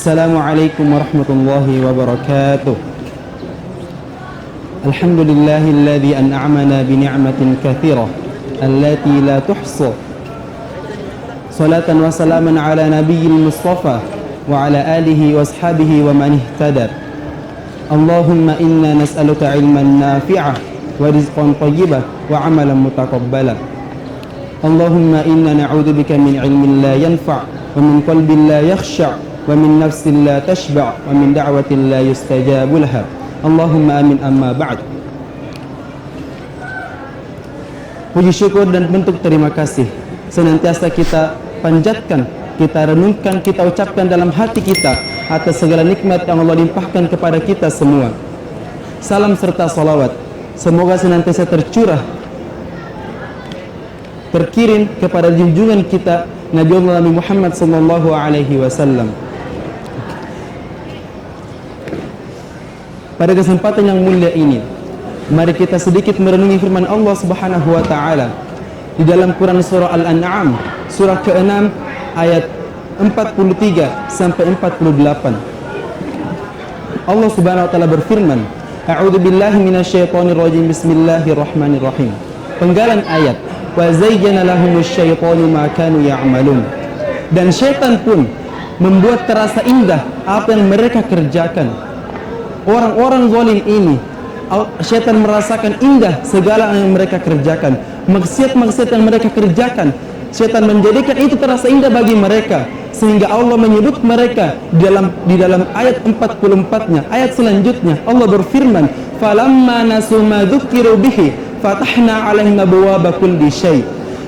Assalamualaikum warahmatullahi wabarakatuh. Alhamdulillahilladzi an'amana bi ni'matin katsirah allati la tuhsa. Salatan wa salaman ala nabiyyil mustafa wa ala alihi wa ashabihi wa man ihtada. Allahumma inna nas'aluka ilman nafi'ah wa rizqan thayyiban wa amalan mutaqabbalan. Allahumma inna na'udzubika min ilmin la yanfa' wa min qalbin la yakhsha' wa min nafsin la tashba' wa min da'watin la yustajabu laha. Allahumma amin, amma ba'd. Puji syukur dan bentuk terima kasih senantiasa kita panjatkan, kita renungkan, kita ucapkan dalam hati kita atas segala nikmat yang Allah limpahkan kepada kita semua. Salam serta salawat semoga senantiasa tercurah, terkirim kepada junjungan kita Nabi Allah Muhammad sallallahu alaihi wasallam. Pada kesempatan yang mulia ini, mari kita sedikit merenungi firman Allah Subhanahu wa taala di dalam Quran surah Al-An'am, surah ke-6 ayat 43 sampai 48. Allah Subhanahu wa taala berfirman, A'udzu billahi minasyaitonir rajim. Bismillahirrahmanirrahim. Penggalan ayat, wa zayyana lahumusy syaitanu ma kanu ya'malun. Dan syaitan pun membuat terasa indah apa yang mereka kerjakan. Orang-orang zalim ini, syaitan merasakan indah segala yang mereka kerjakan. Maksiat-maksiat yang mereka kerjakan, syaitan menjadikan itu terasa indah bagi mereka, sehingga Allah menyebut mereka di dalam ayat 44-nya. Ayat selanjutnya Allah berfirman, falamma nasu ma dzukiru bihi fatahna 'alaihim abwaaba kulli syai'.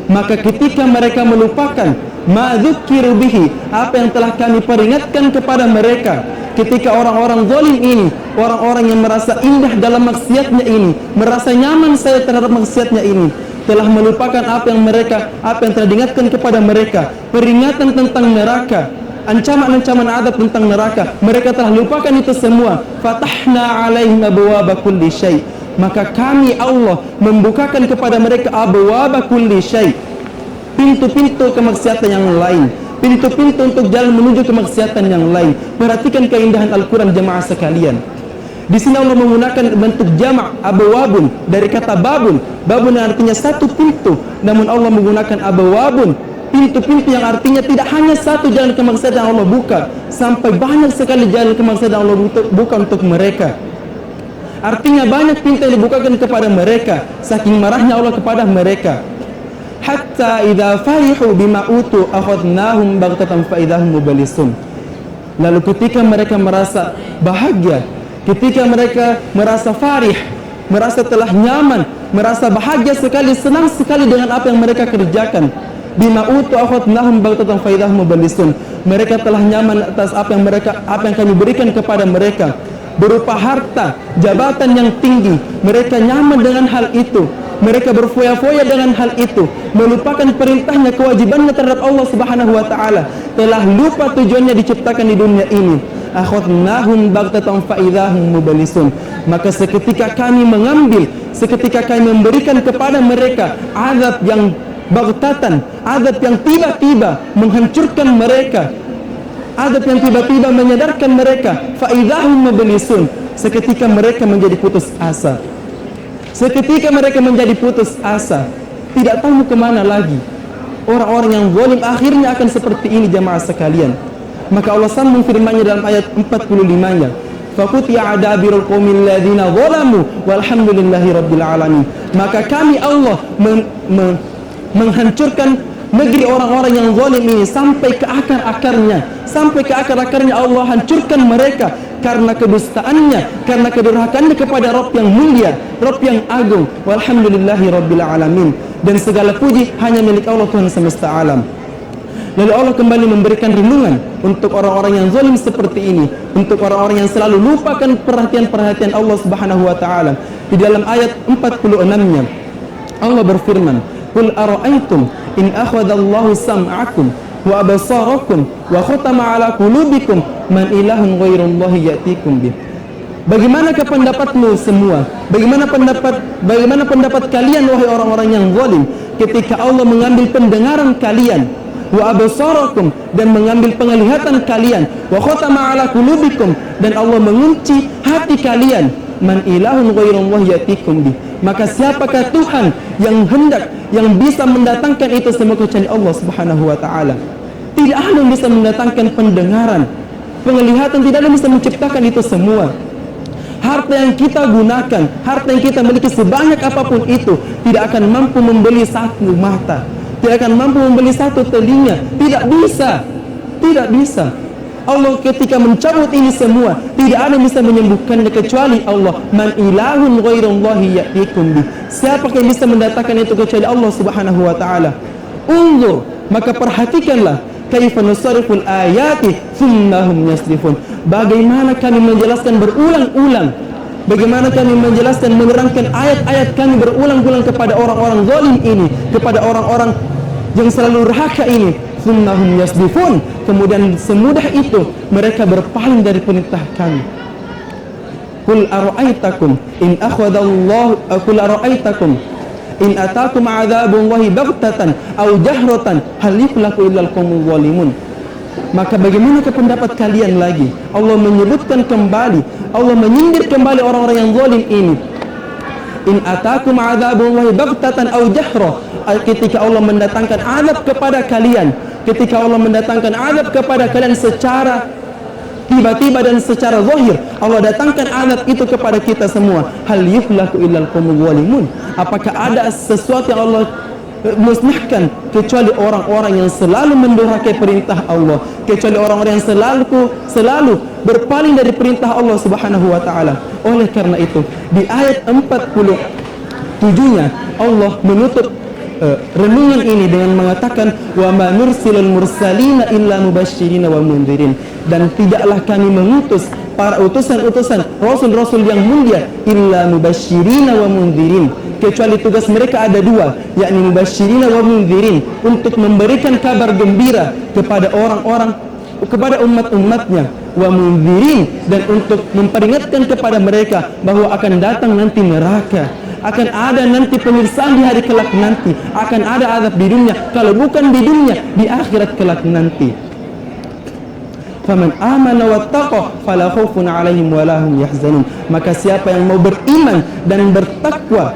Maka ketika mereka melupakan ma dzukiru bihi, apa yang telah kami peringatkan kepada mereka, ketika orang-orang zalim ini, orang-orang yang merasa indah dalam maksiatnya ini, merasa nyaman saya terhadap maksiatnya ini, telah melupakan apa yang telah diingatkan kepada mereka, peringatan tentang neraka, ancaman-ancaman adab tentang neraka, mereka telah lupakan itu semua. Fatahna 'alaihim abwaaba kulli syai'. Maka kami Allah membukakan kepada mereka abwaaba kulli syai', pintu-pintu kemaksiatan yang lain, pintu-pintu untuk jalan menuju kemaksiatan yang lain. Perhatikan keindahan Al-Quran jemaah sekalian. Di sini Allah menggunakan bentuk jamak abwabun dari kata babun. Babun yang artinya satu pintu, namun Allah menggunakan abwabun, pintu-pintu yang artinya tidak hanya satu jalan kemaksiatan yang Allah buka, sampai banyak sekali jalan kemaksiatan yang Allah buka untuk mereka. Artinya banyak pintu yang dibukakan kepada mereka, saking marahnya Allah kepada mereka. Hatta idza farihu bima utu akhadnahum baghtatan fa idza hum mublisun. Lalu ketika mereka merasa bahagia, ketika mereka merasa farih, merasa telah nyaman, merasa bahagia sekali, senang sekali dengan apa yang mereka kerjakan, bima utu akhadnahum baghtatan fa idza hum mublisun. Mereka telah nyaman atas apa yang kami berikan kepada mereka berupa harta, jabatan yang tinggi. Mereka nyaman dengan hal itu. Mereka berfoya-foya dengan hal itu, melupakan perintahnya, kewajibannya terhadap Allah Subhanahu wa taala, telah lupa tujuannya diciptakan di dunia ini. Akhadnahum baghtatan fa idzahum mublisun. Maka seketika kami mengambil, seketika kami memberikan kepada mereka azab yang baghtatan, azab yang tiba-tiba menghancurkan mereka, azab yang tiba-tiba menyadarkan mereka, fa idzahum mublisun. Seketika mereka menjadi putus asa. Seketika mereka menjadi putus asa, tidak tahu kemana lagi. Orang-orang yang zalim akhirnya akan seperti ini jemaah sekalian. Maka Allah sambung firman-Nya dalam ayat 45-nya, faqutiya adabirul qaumil ladzina zalamu walhamdulillahi rabbil alamin. Maka kami Allah menghancurkan negeri orang-orang yang zalim ini sampai ke akar-akarnya. Sampai ke akar-akarnya Allah hancurkan mereka karena kedustaannya, karena kedurhakaannya kepada Rabb yang mulia, Rabb yang agung. Walhamdulillahi rabbil alamin. Dan segala puji hanya milik Allah, Tuhan semesta alam. Lalu Allah kembali memberikan renungan untuk orang-orang yang zalim seperti ini, untuk orang-orang yang selalu lupakan perhatian-perhatian Allah Subhanahu wa taala. Di dalam ayat 46-nya Allah berfirman, qul ara'aytum in akhadallahu sam'akum wa absarakum wa khatama ala qulubikum man ilahun ghairullahi ya'tikum bih. Bagaimanakah pendapatmu semua? Bagaimana pendapat kalian wahai orang-orang yang zalim, ketika Allah mengambil pendengaran kalian, wa absarakum, dan mengambil penglihatan kalian, wa khatama ala qulubikum, dan Allah mengunci hati kalian. Man ilahun ghairullah yatikum bih. Maka siapakah Tuhan yang hendak, yang bisa mendatangkan itu semua kecuali Allah Subhanahu wa taala. Tidak ada yang bisa mendatangkan pendengaran, penglihatan, tidak ada yang bisa menciptakan itu semua. Harta yang kita gunakan, harta yang kita miliki sebanyak apapun itu, tidak akan mampu membeli satu mata, tidak akan mampu membeli satu telinga. Tidak bisa, tidak bisa. Allah ketika mencabut ini semua, tidak ada yang bisa menyembuhkannya kecuali Allah. Man ilahun ghairullahi ya'tikum bih. Siapa yang bisa mendatangkan itu kecuali Allah Subhanahu wa taala? Unzur, maka perhatikanlah, kaifa nusarriful ayati thumma hum yasrifun. Bagaimana kami menjelaskan berulang-ulang, bagaimana kami menjelaskan, menerangkan ayat-ayat kami berulang-ulang kepada orang-orang zalim ini, kepada orang-orang yang selalu durhaka ini. Thumma hum yasrifun, kemudian semudah itu mereka berpaling dari perintah kami. Qul ara'aitakum in akhadallahu, qul ara'aitakum in atakum adzabullahi baghtatan aw jahratan hal yuflaku illal qaumul zalimun. Maka bagaimana pendapat kalian lagi? Allah menyebutkan kembali, Allah menyindir kembali orang-orang yang zalim ini. In atakum adzabullahi baghtatan aw jahra, ketika Allah mendatangkan azab kepada kalian, ketika Allah mendatangkan azab kepada kalian secara tiba-tiba dan secara zahir, Allah datangkan azab itu kepada kita semua. Hal yuflaku illal qaumul zalimun. Apakah ada sesuatu yang Allah musnahkan kecuali orang-orang yang selalu mendurhakai perintah Allah, kecuali orang-orang yang selalu berpaling dari perintah Allah Subhanahu wa taala. Oleh karena itu, di ayat 47-nya Allah menutup renungan ini dengan mengatakan, wa ma nursilul mursalina illa mubasysyirina wa mundzirin, dan tidaklah kami mengutus para utusan-utusan rasul-rasul yang mulia illa mubasysyirina wa mundzirin, kecuali tugas mereka ada dua, yakni mubasysyirina wa mundzirin, untuk memberikan kabar gembira kepada orang-orang, kepada umat-umatnya, wa mundzirin, dan untuk memperingatkan kepada mereka bahwa akan datang nanti neraka, akan ada nanti penyiksaan di hari kelak nanti, akan ada azab di dunia, kalau bukan di dunia, di akhirat kelak nanti. Faman amana wattaqa fala khaufun 'alaihim wa la hum yahzanun. Maka siapa yang mau beriman dan bertakwa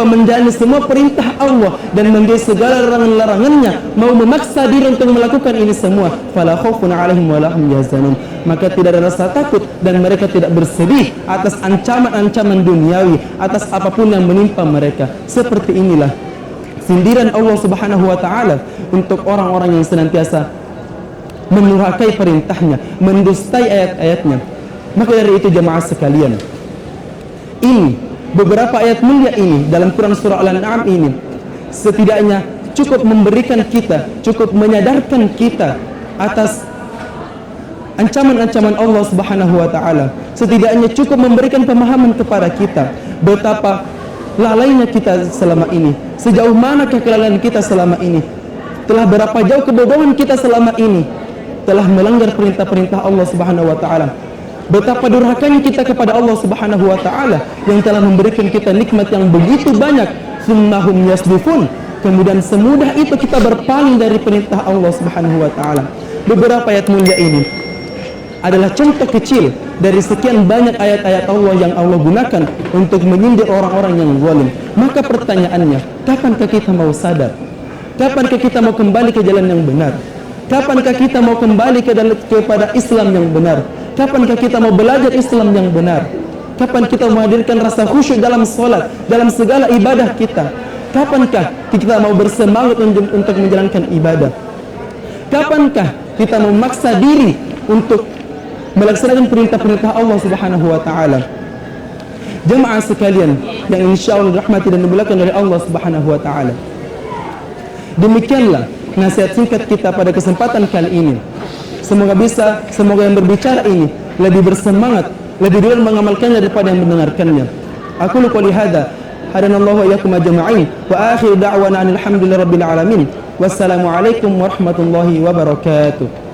menjalani semua perintah Allah dan menjauhi segala larangan-larangannya, mau memaksa diri untuk melakukan ini semua, fala khaufun 'alaihim wa la hum yahzanun, maka tidak ada rasa takut dan mereka tidak bersedih atas ancaman-ancaman duniawi, atas apapun yang menimpa mereka. Seperti inilah sindiran Allah Subhanahu wa taala untuk orang-orang yang senantiasa mendurhakai perintahnya, mendustai ayat-ayatnya. Maka dari itu jemaah sekalian, ini beberapa ayat mulia ini dalam Quran surah Al-An'am ini setidaknya cukup memberikan kita, cukup menyadarkan kita atas ancaman-ancaman Allah Subhanahu wa taala. Setidaknya cukup memberikan pemahaman kepada kita betapa lalainya kita selama ini, sejauh mana kelalaian kita selama ini, telah berapa jauh kebodohan kita selama ini, telah melanggar perintah-perintah Allah Subhanahu wa taala. Betapa durhakanya kita kepada Allah Subhanahu wa taala yang telah memberikan kita nikmat yang begitu banyak. Sunnahum yasdifun, kemudian semudah itu kita berpaling dari perintah Allah Subhanahu wa taala. Beberapa ayat mulia ini adalah contoh kecil dari sekian banyak ayat-ayat Allah yang Allah gunakan untuk menyindir orang-orang yang zalim. Maka pertanyaannya, kapankah kita mau sadar? Kapankah kita mau kembali ke jalan yang benar? Kapankah kita mau kembali kepada Islam yang benar? Kapankah kita mau belajar Islam yang benar? Kapan kita menghadirkan rasa khusyuk dalam salat, dalam segala ibadah kita? Kapankah kita mau bersemangat untuk menjalankan ibadah? Kapankah kita memaksa diri untuk melaksanakan perintah-perintah Allah Subhanahu wa taala? Jemaah sekalian yang insyaallah dirahmati dan dimuliakan oleh Allah Subhanahu wa taala, demikianlah nasihat singkat kita pada kesempatan kali ini. Semoga yang berbicara ini lebih bersemangat, lebih dulu mengamalkannya daripada yang mendengarkannya. Aku qouli hadza, hadanallahu wa iyyakum ajma'in, wa akhiru da'wana alhamdulillahi rabbil alamin. Wassalamu alaikum warahmatullahi wabarakatuh.